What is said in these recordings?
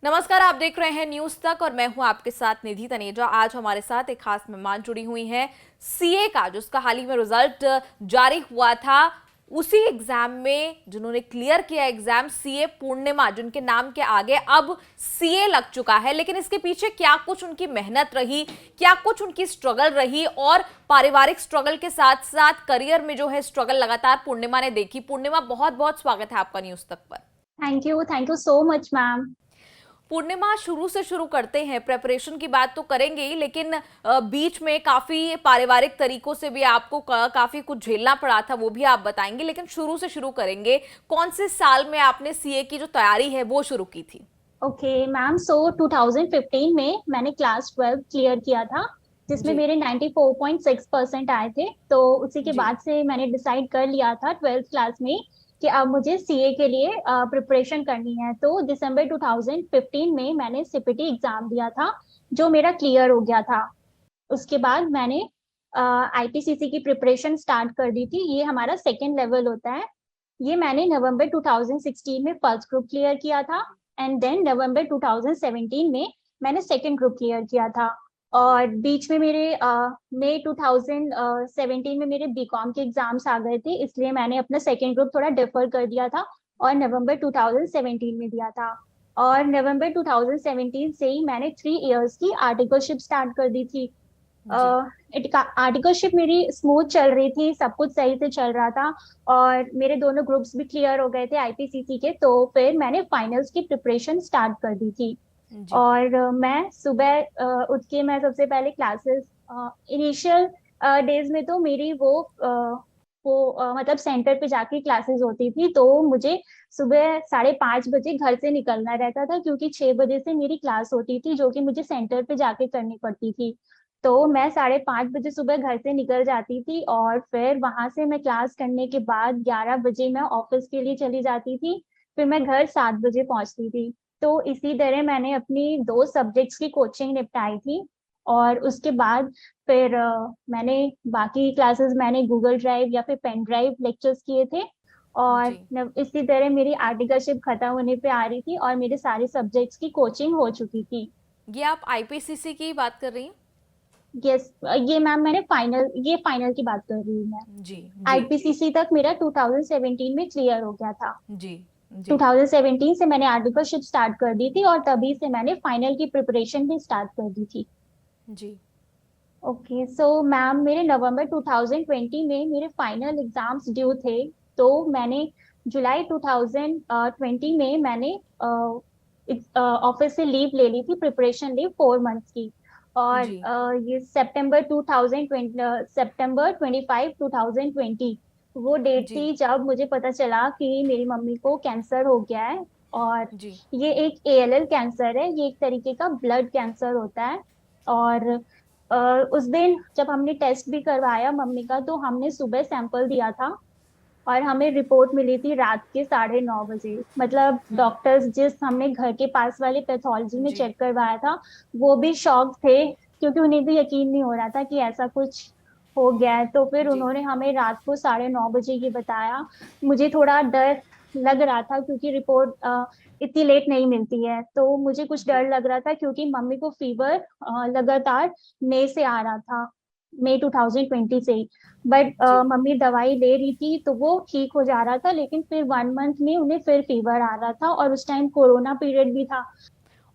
नमस्कार, आप देख रहे हैं न्यूज तक और मैं हूं आपके साथ निधि तनेजा। आज हमारे साथ एक खास मेहमान जुड़ी हुई हैं सीए का, जिसका हाल ही में रिजल्ट जारी हुआ था। उसी एग्जाम में जिन्होंने क्लियर किया एग्जाम, सीए पूर्णिमा, जिनके नाम के आगे अब सीए लग चुका है। लेकिन इसके पीछे क्या कुछ उनकी मेहनत रही, क्या कुछ उनकी स्ट्रगल रही और पारिवारिक स्ट्रगल के साथ साथ करियर में जो है स्ट्रगल लगातार पूर्णिमा ने देखी। पूर्णिमा, बहुत बहुत स्वागत है आपका न्यूज तक पर। Thank you so much ma'am. Purnima, शुरू से शुरू करते हैं। प्रेपरेशन की बात तो करेंगे ही, लेकिन बीच में काफी पारिवारिक तरीकों से भी आपको काफी कुछ झेलना पड़ा था, वो भी आप बताएंगे। लेकिन शुरू से शुरू करेंगे, कौन से साल में आपने सीए की जो तैयारी है वो शुरू की थी? ओके मैम, सो 2015 में मैंने क्लास 12 क्लियर किया था, जिसमें जी। मेरे 94.6% आए थे। तो उसी के जी। बाद से मैंने डिसाइड कर लिया था 12th क्लास में कि अब मुझे सीए के लिए प्रिपरेशन करनी है। तो दिसंबर 2015 में मैंने सीपीटी एग्जाम दिया था, जो मेरा क्लियर हो गया था। उसके बाद मैंने आईपीसीसी की प्रिपरेशन स्टार्ट कर दी थी। ये हमारा सेकेंड लेवल होता है। ये मैंने नवंबर 2016 में फर्स्ट ग्रुप क्लियर किया था, एंड देन नवंबर 2017 में मैंने सेकंड ग्रुप क्लियर किया था। और बीच में मेरे मई 2017 में मेरे बीकॉम के एग्जाम्स आ गए थे, इसलिए मैंने अपना सेकंड ग्रुप थोड़ा डिफर कर दिया था और नवंबर 2017 में दिया था। और नवंबर 2017 से ही मैंने 3 इयर्स की आर्टिकलशिप स्टार्ट कर दी थी। जी। आर्टिकलशिप मेरी स्मूथ चल रही थी, सब कुछ सही से चल रहा था। और मेरे दोनों ग्रुप्स भी क्लियर हो गए थे आईपीसीसी के। तो फिर मैंने फाइनल्स की प्रिपरेशन स्टार्ट कर दी थी। जी। और मैं सुबह उठ के मैं सबसे पहले क्लासेस, इनिशियल डेज में तो मेरी वो मतलब सेंटर पे जाके क्लासेस होती थी। तो मुझे सुबह 5:30 बजे घर से निकलना रहता था, क्योंकि 6 बजे से मेरी क्लास होती थी, जो कि मुझे सेंटर पे जाके करनी पड़ती थी। तो मैं 5:30 बजे सुबह घर से निकल जाती थी, और फिर वहां से मैं क्लास करने के बाद 11 बजे मैं ऑफिस के लिए चली जाती थी। फिर मैं घर 7 बजे पहुंचती थी। तो इसी तरह मैंने अपनी 2 सब्जेक्ट्स की कोचिंग निपटाई थी। और उसके बाद फिर मैंने बाकी क्लासेस मैंने गूगल ड्राइव या फिर पेन ड्राइव लेक्चर्स किए थे। और जी। इसी तरह मेरी आर्टिकलशिप खत्म होने पे आ रही थी और मेरे सारे सब्जेक्ट्स की कोचिंग हो चुकी थी। ये आप आईपीसीसी की बात कर रही हैं? यस, ये फाइनल की बात कर रही हूँ मैं। जी। जी। आईपीसीसी तक मेरा 2017 में क्लियर हो गया था। जी। जी। 2017 से मैंने आर्टिकलशिप स्टार्ट कर दी थी, और तभी से मैंने फाइनल की प्रिपरेशन भी स्टार्ट कर दी थी। जी। ओके, सो मैम, मेरे नवंबर 2020 में मेरे फाइनल एग्जाम्स ड्यू थे। तो मैंने जुलाई 2020 में मैंने ऑफिस से लीव ले ली थी, प्रिपरेशन लीव 4 मंथ्स की। और जी। ये सितंबर 25 2020 वो डेट जी। थी जब मुझे पता चला कि मेरी मम्मी को कैंसर हो गया है। और जी। ये एक एएलएल कैंसर है, ये एक तरीके का ब्लड कैंसर होता है। और अ, उस दिन जब हमने टेस्ट भी करवाया मम्मी का, तो हमने सुबह सैंपल दिया था, और हमें रिपोर्ट मिली थी रात के 9:30 बजे। मतलब हम्म। डॉक्टर्स जिस हमने घर के पास वाले पैथोलॉजी में जी। चेक करवाया था, वो भी शॉक थे, क्योंकि उन्हें भी यकीन नहीं हो रहा था कि ऐसा कुछ हो गया है। तो फिर जी। उन्होंने हमें रात को 9:30 बजे ये बताया। मुझे थोड़ा डर लग रहा था, क्योंकि रिपोर्ट इतनी लेट नहीं मिलती है। तो मुझे कुछ जी। डर लग रहा था, क्योंकि मम्मी को फीवर लगातार मई से आ रहा था, मई 2020 से ही। But ji. मम्मी दवाई ले रही थी, तो वो ठीक हो जा रहा था। लेकिन फिर 1 मंथ में उन्हें फिर फीवर आ रहा था, और उस टाइम कोरोना पीरियड भी था।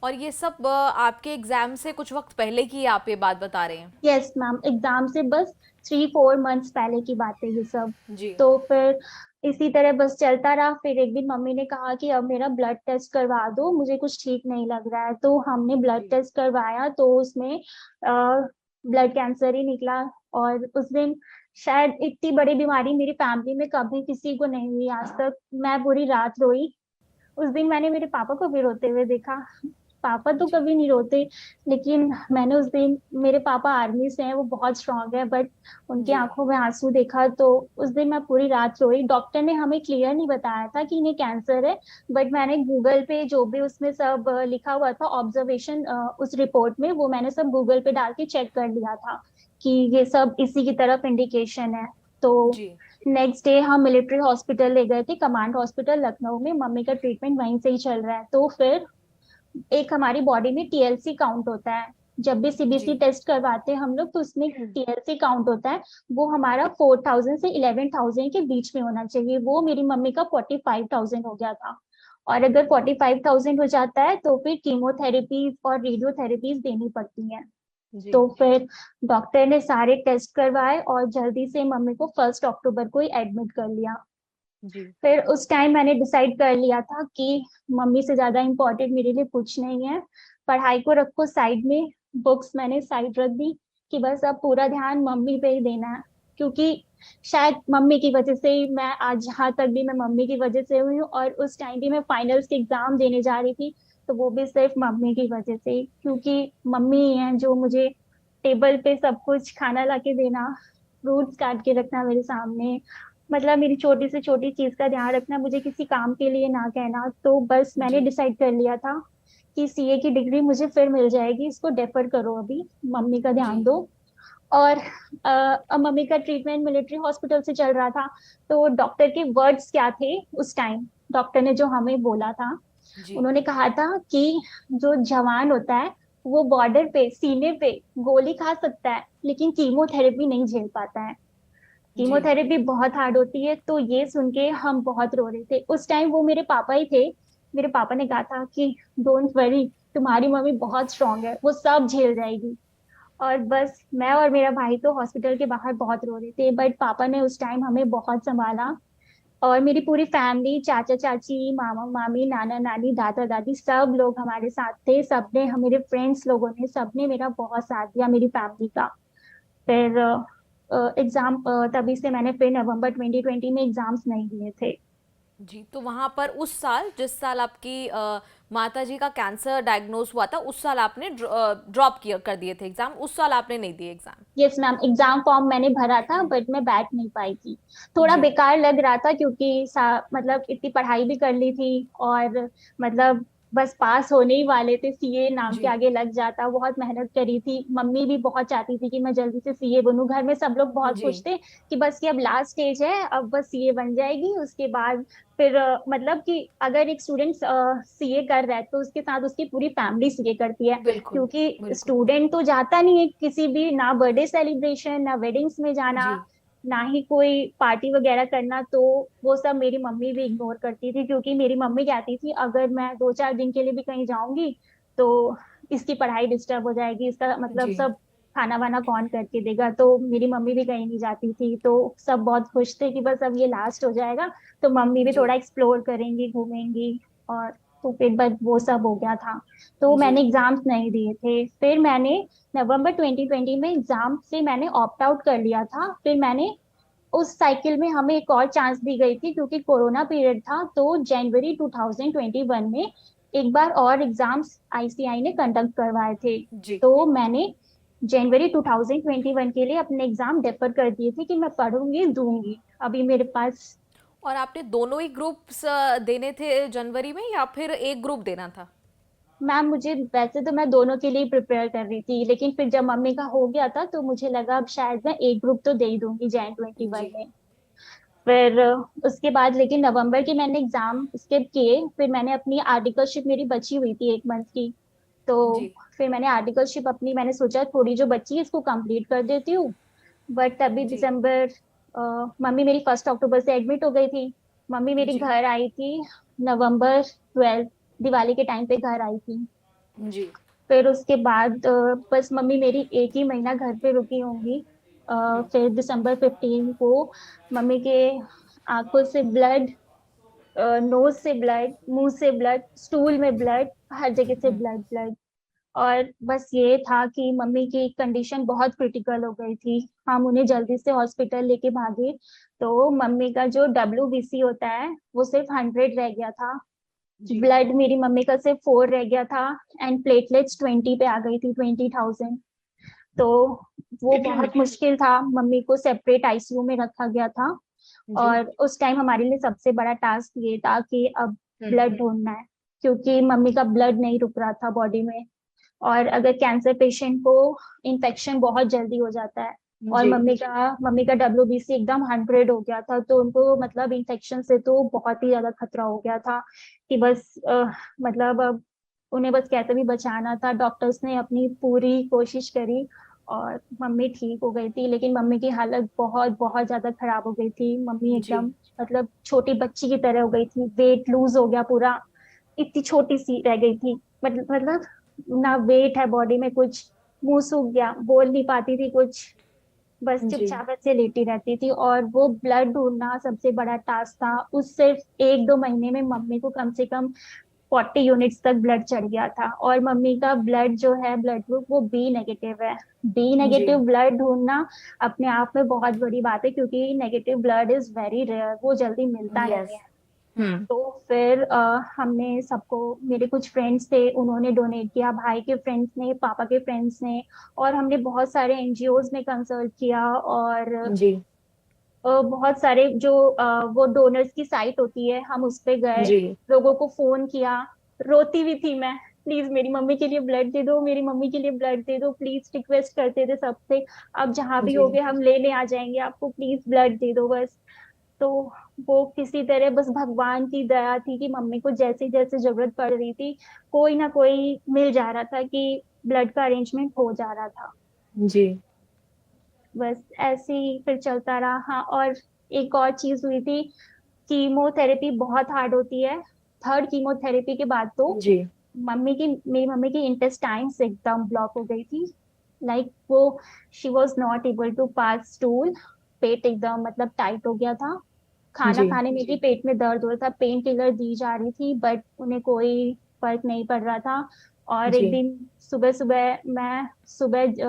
और ये सब आपके एग्जाम से कुछ वक्त पहले की आप ये बात बता रहे हैं? यस मैम, एग्जाम से बस 3-4 मंथ्स पहले की बात है ये सब। जी। तो फिर इसी तरह बस चलता रहा। फिर एक दिन मम्मी ने कहा कि अब मेरा ब्लड टेस्ट करवा दो, मुझे कुछ ठीक नहीं लग रहा है। तो हमने ब्लड जी। टेस्ट करवाया, तो उसमें ब्लड कैंसर ही निकला। और उस दिन शायद इतनी बड़ी बीमारी मेरी फैमिली में कभी किसी को नहीं हुई आज तक। मैं पूरी रात रोई। उस दिन मैंने मेरे पापा को भी रोते हुए देखा। पापा तो जी। कभी नहीं रोते, लेकिन मैंने उस दिन, मेरे पापा आर्मी से हैं, वो बहुत स्ट्रांग है, बट उनकी जी। आंखों में आंसू देखा। तो उस दिन मैं पूरी रात रोई। डॉक्टर ने हमें क्लियर नहीं बताया था कि इन्हें कैंसर है, बट मैंने गूगल पे जो भी उसमें सब लिखा हुआ था ऑब्जर्वेशन उस रिपोर्ट में, वो मैंने सब गूगल पे डाल के चेक कर लिया था कि ये सब इसी की तरफ इंडिकेशन है। तो जी। नेक्स्ट डे हम मिलिट्री हॉस्पिटल ले गए थे, कमांड हॉस्पिटल लखनऊ में। मम्मी का ट्रीटमेंट वहीं से ही चल रहा है। तो फिर एक हमारी बॉडी में टीएलसी काउंट होता है। जब भी सीबीसी जी टेस्ट करवाते हैं हम लोग तो उसमें टीएलसी काउंट होता है, वो हमारा 4000 से 11000 के बीच में होना चाहिए। वो मेरी मम्मी का 45,000 हो गया था। और अगर 45,000 हो जाता है तो फिर कीमोथेरेपीज और रेडियोथेरेपीज देनी पड़ती हैं। जी तो फिर डॉक्टर ने सारे टेस्ट करवाए और जल्दी से मम्मी को 1 अक्टूबर को ही एडमिट कर लिया। जी फिर उस टाइम मैंने डिसाइड कर लिया था कि मम्मी से ज्यादा इम्पोर्टेंट मेरे लिए कुछ नहीं है। पढ़ाई को रखो साइड में, बुक्स मैंने साइड रख दी कि बस अब पूरा ध्यान मम्मी पे ही देना है। क्योंकि शायद मम्मी की वजह से ही मैं आज यहाँ तक भी मैं मम्मी की वजह से हुई हूँ, और उस टाइम भी मैं फाइनल्स के एग्जाम देने जा रही थी तो वो भी सिर्फ मम्मी की वजह से ही, क्योंकि मम्मी ही है जो मुझे टेबल पे सब कुछ खाना ला के देना, फ्रूट्स काट के रखना मेरे सामने, मतलब मेरी छोटी से छोटी चीज का ध्यान रखना, मुझे किसी काम के लिए ना कहना। तो बस मैंने जी डिसाइड कर लिया था कि सीए की डिग्री मुझे फिर मिल जाएगी, इसको डेफर करो, अभी मम्मी का जी ध्यान दो। और अब मम्मी का ट्रीटमेंट मिलिट्री हॉस्पिटल से चल रहा था। तो डॉक्टर के वर्ड्स क्या थे उस टाइम, डॉक्टर ने जो हमें बोला था, जी उन्होंने कहा था कि जो जवान होता है वो बॉर्डर पे सीने पे गोली खा सकता है लेकिन कीमोथेरेपी नहीं झेल पाता है। जी कीमोथेरेपी बहुत हार्ड होती है। तो ये सुन के हम बहुत रो रहे थे उस टाइम। वो मेरे पापा ही थे। मेरे पापा ने कहा था कि डोंट वरी, तुम्हारी मम्मी बहुत स्ट्रांग है, वो सब झेल जाएगी। और बस मैं और मेरा भाई तो हॉस्पिटल के बाहर बहुत रो रहे थे, बट पापा ने उस टाइम हमें बहुत संभाला। और मेरी पूरी फैमिली, चाचा चाची, मामा मामी, नाना नानी, दादा दादी, सब लोग हमारे साथ थे। सबने मेरे फ्रेंड्स लोगों ने सबने मेरा बहुत साथ दिया, मेरी फैमिली का। फिर एग्जाम तभी से मैंने फिर नवंबर 2020 में एग्जाम्स नहीं दिए थे। जी तो वहां पर उस साल, जिस साल आपकी माता जी का कैंसर डायग्नोज हुआ था, उस साल आपने ड्रॉप किया कर दिए थे एग्जाम, उस साल आपने नहीं दिए exam? Yes ma'am, exam form मैंने भरा था बट मैं बैठ नहीं पाई थी। थोड़ा जी बेकार लग रहा था क्योंकि मतलब इतनी पढ़ाई भी कर ली थी, और मतलब बस पास होने ही वाले थे, सीए नाम के जी आगे लग जाता। बहुत मेहनत करी थी, मम्मी भी बहुत चाहती थी कि मैं जल्दी से सीए बनूं। घर में सब लोग बहुत जी खुश थे कि बस ये अब लास्ट स्टेज है, अब बस सीए बन जाएगी उसके बाद फिर मतलब कि अगर एक स्टूडेंट सीए कर रहा है तो उसके साथ उसकी पूरी फैमिली सीए करती है। बिल्कुल क्योंकि बिल्कुल। स्टूडेंट तो जाता नहीं है किसी भी, ना बर्थडे सेलिब्रेशन, ना वेडिंग्स में जाना, जी ना ही कोई पार्टी वगैरह करना। तो वो सब मेरी मम्मी भी इग्नोर करती थी, क्योंकि मेरी मम्मी कहती थी अगर मैं 2-4 दिन के लिए भी कहीं जाऊंगी तो इसकी पढ़ाई डिस्टर्ब हो जाएगी, इसका मतलब जी सब खाना वाना कौन करके देगा। तो मेरी मम्मी भी कहीं नहीं जाती थी। तो सब बहुत खुश थे कि बस अब ये लास्ट हो जाएगा तो मम्मी भी जी थोड़ा एक्सप्लोर करेंगी, घूमेंगी। और तो फिर बस वो सब हो गया था। तो जी मैंने एग्जाम्स नहीं दिए थे। फिर मैंने नवंबर 2020 में एग्जाम से मैंने ऑप्ट आउट कर लिया था। फिर मैंने उस साइकिल में हमें एक और चांस दी गई थी क्योंकि कोरोना पीरियड था। तो जनवरी 2021 में एक बार और एग्जाम्स आईसीआई ने कंडक्ट करवाए थे। जी तो मैंने जनवरी 2021 के लिए अपने एग्जाम डेफर कर दिए थे कि मैं पढ़ूंगी दूंगी। अभी मेरे पास और आपने दोनों ही ग्रुप्स देने थे जनवरी में, या फिर एक ग्रुप देना था? मैम, मुझे वैसे तो मैं दोनों के लिए प्रिपेयर कर रही थी, लेकिन फिर जब मम्मी का हो गया था तो मुझे लगा अब शायद मैं एक ग्रुप तो दे ही दूंगी जैन 21 जी में। फिर उसके बाद लेकिन नवंबर के मैंने एग्जाम स्किप किए। फिर मैंने अपनी आर्टिकलशिप, मेरी बची हुई थी 1 मंथ की, तो जी फिर मैंने आर्टिकलशिप अपनी, मैंने सोचा थोड़ी जो बची है इसको कंप्लीट कर देती हूँ। बट तभी जी दिसंबर, मम्मी मेरी 1 अक्टूबर से एडमिट हो गई थी। मम्मी मेरी जी घर आई थी नवंबर 12, दिवाली के टाइम पे घर आई थी। जी फिर उसके बाद बस मम्मी मेरी एक ही महीना घर पे रुकी होंगी। फिर दिसंबर 15 को मम्मी के आंखों से ब्लड, नोज से ब्लड, मुंह से ब्लड, स्टूल में ब्लड, हर जगह से ब्लड ब्लड। और बस ये था कि मम्मी की कंडीशन बहुत क्रिटिकल हो गई थी। हम उन्हें जल्दी से हॉस्पिटल लेके भागे। तो मम्मी का जो डब्ल्यूबीसी होता है वो सिर्फ 100 रह गया था। जी ब्लड मेरी मम्मी का सिर्फ 4 रह गया था। एंड प्लेटलेट्स 20 पे आ गई थी, 20,000। तो वो बहुत मुश्किल था, मम्मी को सेपरेट आईसीयू में रखा गया था। जी और उस टाइम हमारे लिए सबसे बड़ा टास्क ये था कि अब ब्लड ढूंढना है, क्योंकि मम्मी का ब्लड नहीं रुक रहा था बॉडी में। और अगर कैंसर पेशेंट को इन्फेक्शन बहुत जल्दी हो जाता है, और जी मम्मी का डब्ल्यूबीसी एकदम 100 हो गया था, तो उनको मतलब इन्फेक्शन से तो बहुत ही ज्यादा खतरा हो गया था कि बस मतलब अब उन्हें बस कैसे भी बचाना था। डॉक्टर्स ने अपनी पूरी कोशिश करी और मम्मी ठीक हो गई थी, लेकिन मम्मी की हालत बहुत बहुत ज्यादा खराब हो गई थी। मम्मी जी। एकदम मतलब छोटी बच्ची की तरह हो गई थी, वेट लूज हो गया पूरा, इतनी छोटी सी रह गई थी। मतलब ना वेट है बॉडी में कुछ, मुंह सूख गया, बोल नहीं पाती थी कुछ, बस जी। चुपचाप से लेटी रहती थी। और वो ब्लड ढूंढना सबसे बड़ा टास्क था। उस सिर्फ 1-2 महीने में मम्मी को कम से कम 40 यूनिट्स तक ब्लड चढ़ गया था। और मम्मी का ब्लड जो है, ब्लड ग्रुप वो बी नेगेटिव है। बी जी। नेगेटिव ब्लड ढूंढना अपने आप में बहुत बड़ी बात है, क्योंकि negative blood is very rare, वो जल्दी मिलता नहीं यस। है। हम्म। तो फिर हमने सबको, मेरे कुछ फ्रेंड्स थे उन्होंने डोनेट किया, भाई के फ्रेंड्स ने, पापा के फ्रेंड्स ने, और हमने बहुत सारे एनजीओज में कंसल्ट किया। और जी। बहुत सारे जो वो डोनर्स की साइट होती है, हम उस पे गए, जी। लोगों को फोन किया। रोती भी थी मैं, प्लीज मेरी मम्मी के लिए ब्लड दे दो, मेरी मम्मी के लिए ब्लड दे दो, प्लीज रिक्वेस्ट करते थे सबसे, आप जहाँ भी जी। होगे हम लेने आ जाएंगे आपको, प्लीज ब्लड दे दो बस। तो वो किसी तरह बस भगवान की दया थी कि मम्मी को जैसे जैसे जरूरत पड़ रही थी, कोई ना कोई मिल जा रहा था, कि ब्लड का अरेंजमेंट हो जा रहा था। जी। बस ऐसे ही फिर चलता रहा। हाँ, और एक और चीज हुई थी, कीमोथेरेपी बहुत हार्ड होती है। थर्ड कीमोथेरेपी के बाद तो जी। मेरी मम्मी की इंटेस्टाइन्स एकदम ब्लॉक हो गई थी। लाइक वो, she was not able to pass stool, पेट एकदम मतलब टाइट हो गया था। खाना जी। खाने में भी पेट में दर्द हो रहा था, पेन किलर दी जा रही थी, बट उन्हें कोई फर्क नहीं पड़ रहा था। और एक जी। दिन सुबह सुबह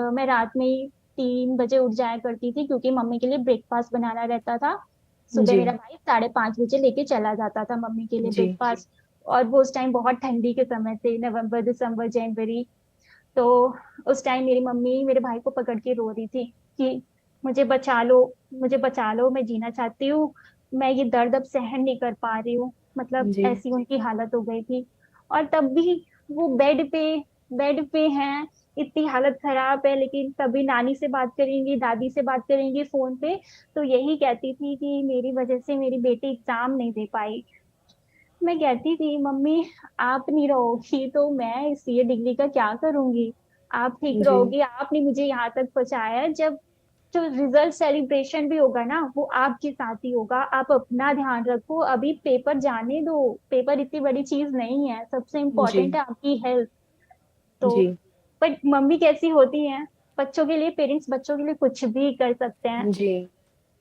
मैं रात में ही 3 बजे उठ जाया करती थी, क्योंकि मम्मी के लिए ब्रेकफास्ट बनाना रहता था। सुबह जी। मेरा भाई 5:30 बजे लेके चला जाता था मम्मी के लिए जी। ब्रेकफास्ट। और वो उस टाइम बहुत ठंडी के समय थे, नवंबर दिसंबर जनवरी। तो उस टाइम मेरी मम्मी मेरे भाई को पकड़ के रो रही थी कि मुझे बचा लो, मुझे बचा लो, मैं जीना चाहती हूँ, मैं ये दर्द अब सहन नहीं कर पा रही हूँ। मतलब जी। ऐसी उनकी हालत हो गई थी। और तब भी वो बेड पे हैं, इतनी हालत खराब है, लेकिन कभी नानी से बात करेंगी, दादी से बात करेंगी फोन पे, तो यही कहती थी कि मेरी वजह से मेरी बेटी एग्जाम नहीं दे पाई। मैं कहती थी मम्मी, आप नहीं रहोगी तो मैं इस ये डिग्री का क्या करूंगी, आप ठीक जी। रहोगी, आपने मुझे यहाँ तक पहुंचाया है। जब जो रिजल्ट सेलिब्रेशन भी होगा ना, वो आपके साथ ही होगा, आप अपना ध्यान रखो, अभी पेपर जाने दो, पेपर इतनी बड़ी चीज नहीं है, सबसे जी। इम्पोर्टेंट है आपकी हेल्थ। तो जी। बट मम्मी कैसी होती हैं, बच्चों के लिए, पेरेंट्स बच्चों के लिए कुछ भी कर सकते हैं, जी।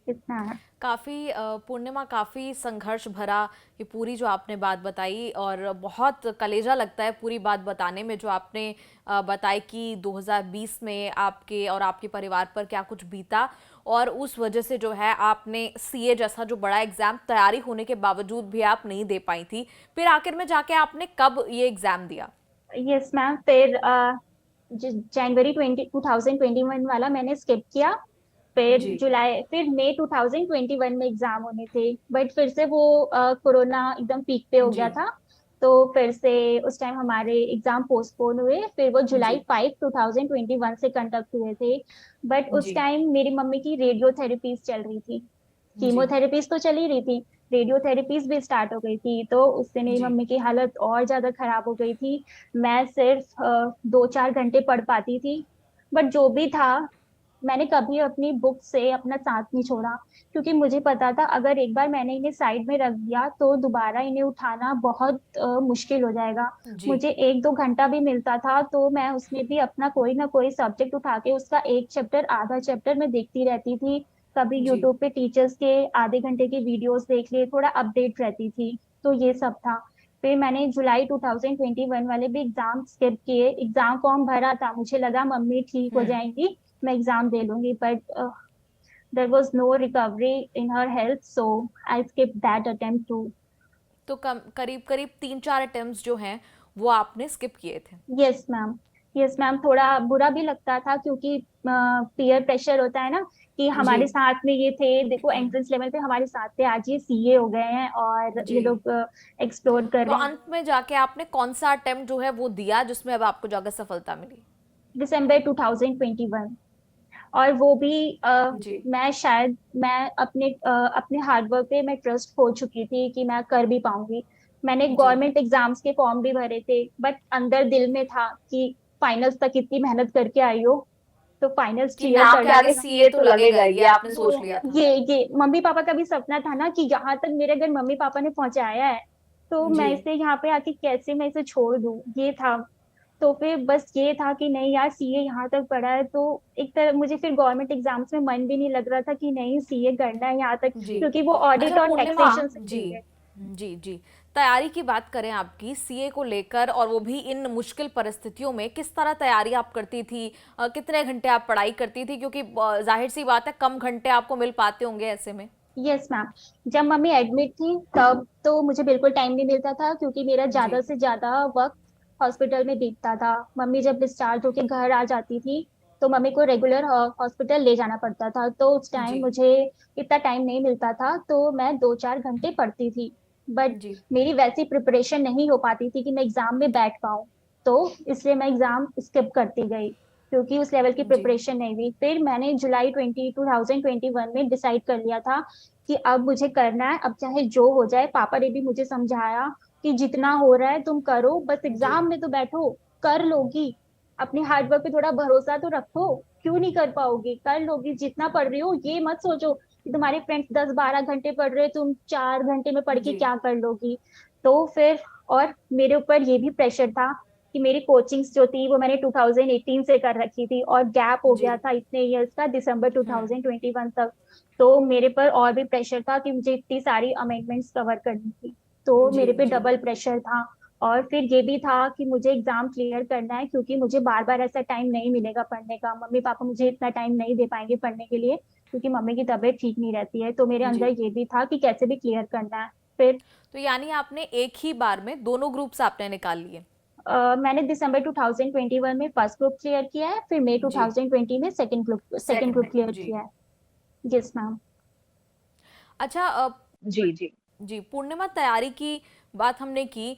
इतना है। काफ़ी पूर्णिमा, काफ़ी संघर्ष भरा ये पूरी जो आपने बात बताई, और बहुत कलेजा लगता है पूरी बात बताने में, जो आपने बताई कि 2020 में आपके और आपके परिवार पर क्या कुछ बीता, और उस वजह से जो है आपने सीए जैसा जो बड़ा एग्जाम तैयारी होने के बावजूद भी आप नहीं दे पाई थी। फिर आखिर में जाके आपने कब ये एग्जाम दिया? यस मैम, फिर जनवरी 2021 वाला मैंने स्किप किया। फिर जी। जुलाई, फिर मई 2021 में एग्जाम होने थे, बट फिर से वो कोरोना एकदम पीक पे हो जी। गया था। तो फिर से उस टाइम हमारे एग्जाम पोस्टपोन हुए, फिर वो जुलाई जी। 5 2021 से कंडक्ट हुए थे। बट उस जी। टाइम मेरी मम्मी की रेडियोथेरेपीज चल रही थी, जी। कीमोथेरेपीज तो चल ही रही थी, रेडियोथेरेपीज भी स्टार्ट हो गई थी, तो उससे मेरी जी। मम्मी की हालत और ज्यादा खराब हो गई थी। मैं सिर्फ 2-4 घंटे पढ़ पाती थी। बट जो भी था, मैंने कभी अपनी बुक से अपना साथ नहीं छोड़ा, क्योंकि मुझे पता था अगर एक बार मैंने इन्हें साइड में रख दिया तो दोबारा इन्हें उठाना बहुत मुश्किल हो जाएगा। जी। मुझे 1-2 घंटा भी मिलता था तो मैं उसमें भी अपना कोई ना कोई सब्जेक्ट उठा के उसका एक चैप्टर, आधा चैप्टर मैं देखती रहती थी। कभी जी। यूट्यूब पे टीचर्स के आधे घंटे के वीडियोस देख लिए, थोड़ा अपडेट रहती थी। तो ये सब था। फिर मैंने जुलाई 2021 वाले भी एग्जाम स्किप किए, एग्जाम फॉर्म भरा था, मुझे लगा मम्मी ठीक हो हम्म। जाएंगी, मैं एग्जाम दे लूंगी, but there was no recovery in her health, so I skip that attempt too. तो कम करीब करीब 3-4 अटेम्प्ट्स जो हैं वो आपने स्किप किए थे। यस मैम, यस मैम, थोड़ा बुरा भी लगता था, क्योंकि पीयर प्रेशर होता है ना, कि जी। हमारे साथ में ये थे, देखो एंट्रेंस लेवल पे हमारे साथ थे, आज ये सीए हो गए हैं और जी। ये लोग एक्सप्लोर कर तो रहे हैं। अंत में जाके आपने कौन सा अटेम्प्ट जो है वो दिया जिसमें अब आपको जाकर सफलता मिली? दिसंबर 2021। और वो भी जी। मैं अपने हार्डवर्क पे मैं ट्रस्ट खो चुकी थी कि मैं कर भी पाऊंगी। मैंने जी। गवर्नमेंट एग्जाम्स के फॉर्म भी भरे थे, बट अंदर दिल में था कि फाइनल्स तक इतनी मेहनत करके आई हो तो फाइनल्स कि क्लियर नाम के करना आगे है। सीए तो लगेगा ही, ये आपने तो सोच लिया था। ये मम्मी पापा का भी सपना था ना कि यहाँ तक मेरे घर मम्मी पापा ने पहुंचाया है, तो जी। मैं इसे यहाँ पे आके कैसे मैं इसे छोड़ दूँ, ये था। तो फिर बस ये था कि नहीं यार, सीए यहाँ तक पढ़ा है तो एक तरह मुझे फिर गवर्नमेंट एग्जाम्स में मन भी नहीं लग रहा था कि नहीं सीए करना है यहाँ तक, जी। क्योंकि वो अच्छा ऑडिट और पूर्णिमा। टैक्सेशन से जी। रिलेटेड। जी। जी। तैयारी की बात करें आपकी सीए को लेकर, और वो भी इन मुश्किल परिस्थितियों में, किस तरह तैयारी आप करती थी? कितने घंटे आप पढ़ाई करती थी? क्योंकि जाहिर सी बात है कम घंटे आपको मिल पाते होंगे ऐसे में। Yes ma'am. जब मम्मी एडमिट थी तब तो मुझे बिल्कुल टाइम नहीं मिलता था, क्योंकि मेरा ज्यादा जी। से ज्यादा वक्त हॉस्पिटल में बीतता था। मम्मी जब डिस्चार्ज होके घर आ जाती थी तो मम्मी को रेगुलर हॉस्पिटल ले जाना पड़ता था, तो उस टाइम जी। मुझे इतना टाइम नहीं मिलता था, तो मैं 2-4 घंटे पढ़ती थी। बट जी। मेरी वैसी प्रिपरेशन नहीं हो पाती थी कि मैं एग्जाम में बैठ पाऊँ, तो इसलिए मैं एग्जाम स्किप करती गई, क्योंकि उस लेवल की जी। प्रिपरेशन नहीं हुई। फिर मैंने जुलाई 2021 में डिसाइड कर लिया था कि अब मुझे करना है, अब चाहे जो हो जाए। पापा ने भी मुझे समझाया कि जितना हो रहा है तुम करो, बस जी। एग्जाम में तो बैठो, कर लोगी। अपने हार्डवर्क पे थोड़ा भरोसा तो रखो, क्यों नहीं कर पाओगी, कर लोगी। जितना पढ़ रही हो ये मत सोचो कि तुम्हारे फ्रेंड्स 10-12 घंटे पढ़ रहे, तुम 4 घंटे में पढ़ के जी। क्या कर लोगी। तो फिर, और मेरे ऊपर ये भी प्रेशर था कि मेरी कोचिंग्स जो थी वो मैंने 2018 से कर रखी थी, और गैप हो जी। गया था इतने इयर्स का, दिसंबर 2021 तक। तो मेरे पर और भी प्रेशर था कि मुझे इतनी सारी अमेंडमेंट्स कवर करनी थी, तो जी। मेरे पे जी। डबल प्रेशर था। और फिर ये भी था कि मुझे एग्जाम क्लियर करना है, क्योंकि मुझे बार बार ऐसा टाइम नहीं मिलेगा पढ़ने का। मम्मी पापा मुझे इतना टाइम नहीं दे पाएंगे पढ़ने के लिए, क्योंकि मम्मी की तबीयत ठीक नहीं रहती है। तो मेरे अंदर जी। ये भी था कि कैसे भी क्लियर करना है। फिर तो यानी आपने एक ही बार में दोनों ग्रुप्स आपने निकाल लिए? मैंने दिसंबर 2021 में फर्स्ट ग्रुप क्लियर किया है, फिर मई जी। 2020 में सेकंड सेकंड ग्रुप में। क्लियर जी। किया है। Yes ma'am. अच्छा जी, जी। जी, पूर्णिमा, तैयारी की बात हमने की।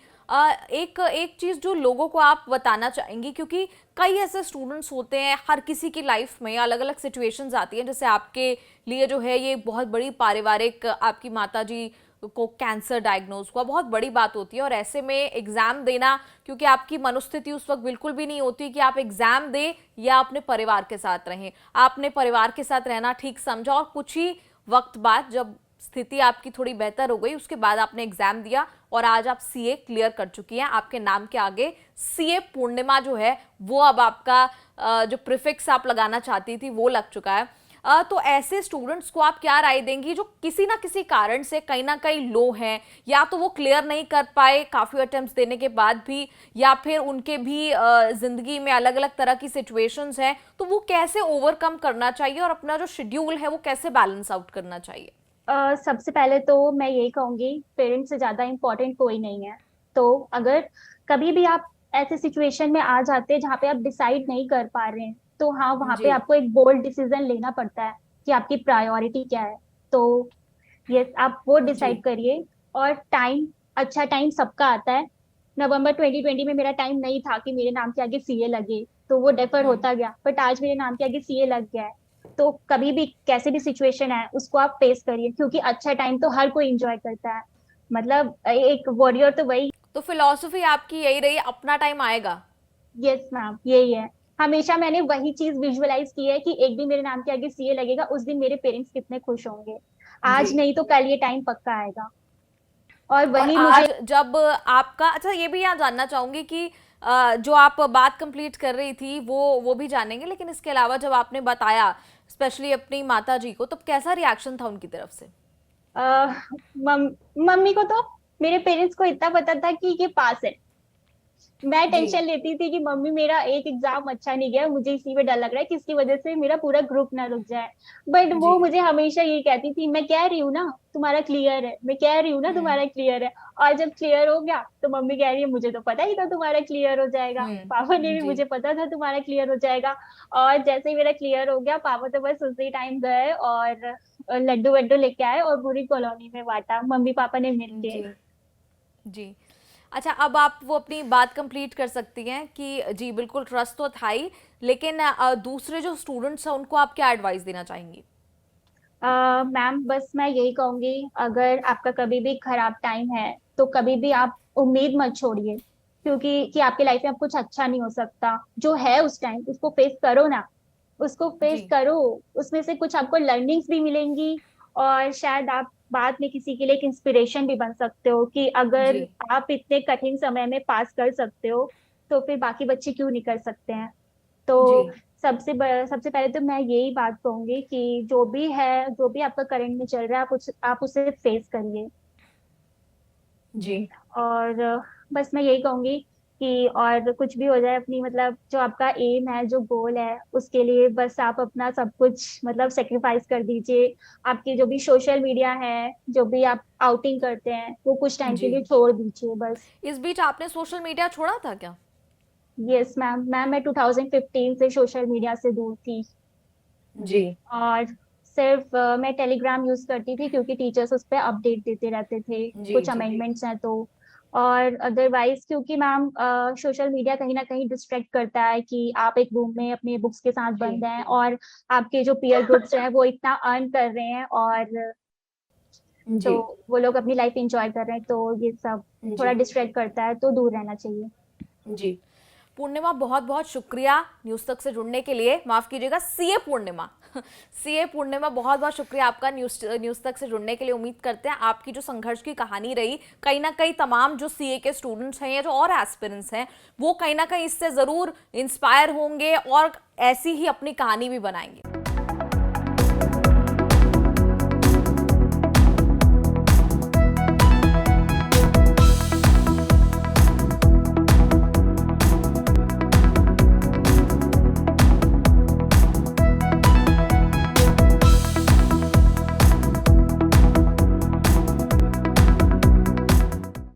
एक एक चीज़ जो लोगों को आप बताना चाहेंगी, क्योंकि कई ऐसे स्टूडेंट्स होते हैं, हर किसी की लाइफ में अलग अलग सिचुएशंस आती हैं। जैसे आपके लिए जो है ये बहुत बड़ी पारिवारिक, आपकी माताजी को कैंसर डायग्नोज हुआ, बहुत बड़ी बात होती है। और ऐसे में एग्ज़ाम देना, क्योंकि आपकी मनोस्थिति उस वक्त बिल्कुल भी नहीं होती कि आप एग्ज़ाम दें या अपने परिवार के साथ रहें। आपने परिवार के साथ रहना ठीक समझा, और कुछ ही वक्त बाद जब स्थिति आपकी थोड़ी बेहतर हो गई, उसके बाद आपने एग्जाम दिया और आज आप सीए क्लियर कर चुकी हैं। आपके नाम के आगे सीए पूर्णिमा जो है वो अब आपका जो प्रीफिक्स आप लगाना चाहती थी वो लग चुका है। तो ऐसे स्टूडेंट्स को आप क्या राय देंगी जो किसी ना किसी कारण से कहीं ना कहीं लो हैं, या तो वो क्लियर नहीं कर पाए काफ़ी अटेम्प्ट्स देने के बाद भी, या फिर उनके भी ज़िंदगी में अलग अलग तरह की सिचुएशंस हैं, तो वो कैसे ओवरकम करना चाहिए और अपना जो शेड्यूल है वो कैसे बैलेंस आउट करना चाहिए? सबसे पहले तो मैं यही कहूंगी, पेरेंट्स से ज्यादा इम्पोर्टेंट कोई नहीं है। तो अगर कभी भी आप ऐसे सिचुएशन में आ जाते हैं जहाँ पे आप डिसाइड नहीं कर पा रहे हैं, तो हाँ, वहाँ पे जी। आपको एक बोल्ड डिसीजन लेना पड़ता है कि आपकी प्रायोरिटी क्या है। तो यस, आप वो जी। डिसाइड करिए। और टाइम, अच्छा टाइम सबका आता है। नवंबर 2020 में मेरा टाइम नहीं था कि मेरे नाम के आगे सीए लगे, तो वो डेफर हम्म। होता गया, बट आज मेरे नाम के आगे सीए लग गया है। तो कभी भी कैसे भी सिचुएशन है उसको आप फेस करिए, क्योंकि अच्छा टाइम तो हर कोई एंजॉय करता है। मतलब एक वॉरियर तो वही। तो फिलॉसफी आपकी यही रही, अपना टाइम आएगा? यस मैम, यही है। हमेशा मैंने वही चीज विजुअलाइज की है कि एक दिन मेरे नाम के आगे सीए लगेगा, उस दिन मेरे पेरेंट्स कितने खुश होंगे। जी। आज नहीं तो कल ये टाइम पक्का आएगा। और और वही मुझे। आज जब आपका, अच्छा ये भी यहाँ जानना चाहूंगी कि जो आप बात कंप्लीट कर रही थी वो भी जानेंगे, लेकिन इसके अलावा जब आपने बताया स्पेशली अपनी माता जी को, तब कैसा रिएक्शन था उनकी तरफ से? आ, मम्मी को तो, मेरे पेरेंट्स को इतना पता था कि ये पास है। मैं जी। टेंशन लेती थी कि मम्मी मेरा एक एग्जाम अच्छा नहीं गया, मुझे इसी में डर लग रहा है कि इसकी वजह से मेरा पूरा ग्रुप ना रुक जाए। बट जी। वो मुझे हमेशा ये कहती थी, मैं कह रही हूँ ना तुम्हारा क्लियर है, मैं कह रही हूँ ना हम्म। तुम्हारा क्लियर है। और जब क्लियर हो गया तो मम्मी कह रही है, मुझे तो पता ही था तुम्हारा क्लियर हो जाएगा, पापा ने भी जी। मुझे पता था तुम्हारा क्लियर हो जाएगा। और जैसे ही मेरा क्लियर हो गया, पापा तो बस उसी टाइम गए और लड्डू वड्डू लेके आए और पूरी कॉलोनी में बांटा, मम्मी पापा ने मिलके। जी। जी। अच्छा, अब आप वो अपनी बात कंप्लीट कर सकती हैं कि जी बिल्कुल ट्रस्ट तो था ही, लेकिन दूसरे जो स्टूडेंट्स हैं उनको आप क्या एडवाइस देना चाहेंगी? मैम बस मैं यही कहूंगी, अगर आपका कभी भी खराब टाइम है तो कभी भी आप उम्मीद मत छोड़िए, क्योंकि कि आपकी लाइफ में अब कुछ अच्छा नहीं हो सकता। जो है उस टाइम उसको फेस करो ना, उसको जी। फेस करो। उसमें से कुछ आपको लर्निंग्स भी मिलेंगी, और शायद आप बाद में किसी के लिए एक इंस्पिरेशन भी बन सकते हो कि जी। अगर आप इतने कठिन समय में पास कर सकते हो तो फिर बाकी बच्चे क्यों नहीं कर सकते हैं। जी। तो सबसे पहले तो मैं यही बात कहूंगी कि जो भी है, जो भी आपका करंट में चल रहा है, आप उसे फेस करिए। जी। और बस मैं यही कहूंगी कि और कुछ भी हो जाए, अपनी मतलब जो आपका एम है, जो गोल है, उसके लिए बस आप अपना सब कुछ मतलब सेक्रीफाइस कर दीजिए। आपकी जो भी सोशल मीडिया है, जो भी आप आउटिंग करते हैं, वो कुछ टाइम के जी। लिए छोड़ दीजिए बस। इस बीच आपने सोशल मीडिया छोड़ा था क्या? यस मैम मैं 2015 से सोशल मीडिया से दूर थी। जी। और सिर्फ मैं टेलीग्राम यूज करती थी, क्योंकि टीचर्स उस पर अपडेट देते रहते थे, जी। कुछ जी। अमेंडमेंट्स हैं तो। और अदरवाइज क्योंकि मैम सोशल मीडिया कहीं ना कहीं डिस्ट्रैक्ट करता है कि आप एक रूम में अपने बुक्स के साथ जी। बंद हैं, और आपके जो पीयर ग्रुप्स हैं वो इतना अर्न कर रहे हैं, और तो जी। वो लोग अपनी लाइफ एंजॉय कर रहे हैं, तो ये सब जी। थोड़ा डिस्ट्रैक्ट करता है, तो दूर रहना चाहिए। जी। पूर्णिमा, बहुत बहुत शुक्रिया न्यूज़ तक से जुड़ने के लिए। माफ़ कीजिएगा, सीए पूर्णिमा। सीए पूर्णिमा, बहुत बहुत शुक्रिया आपका न्यूज़ तक से जुड़ने के लिए। उम्मीद करते हैं आपकी जो संघर्ष की कहानी रही, कहीं ना कहीं तमाम जो सीए के स्टूडेंट्स हैं या जो और एस्पिरेंट्स हैं, वो कहीं ना कहीं इससे ज़रूर इंस्पायर होंगे और ऐसी ही अपनी कहानी भी बनाएंगे।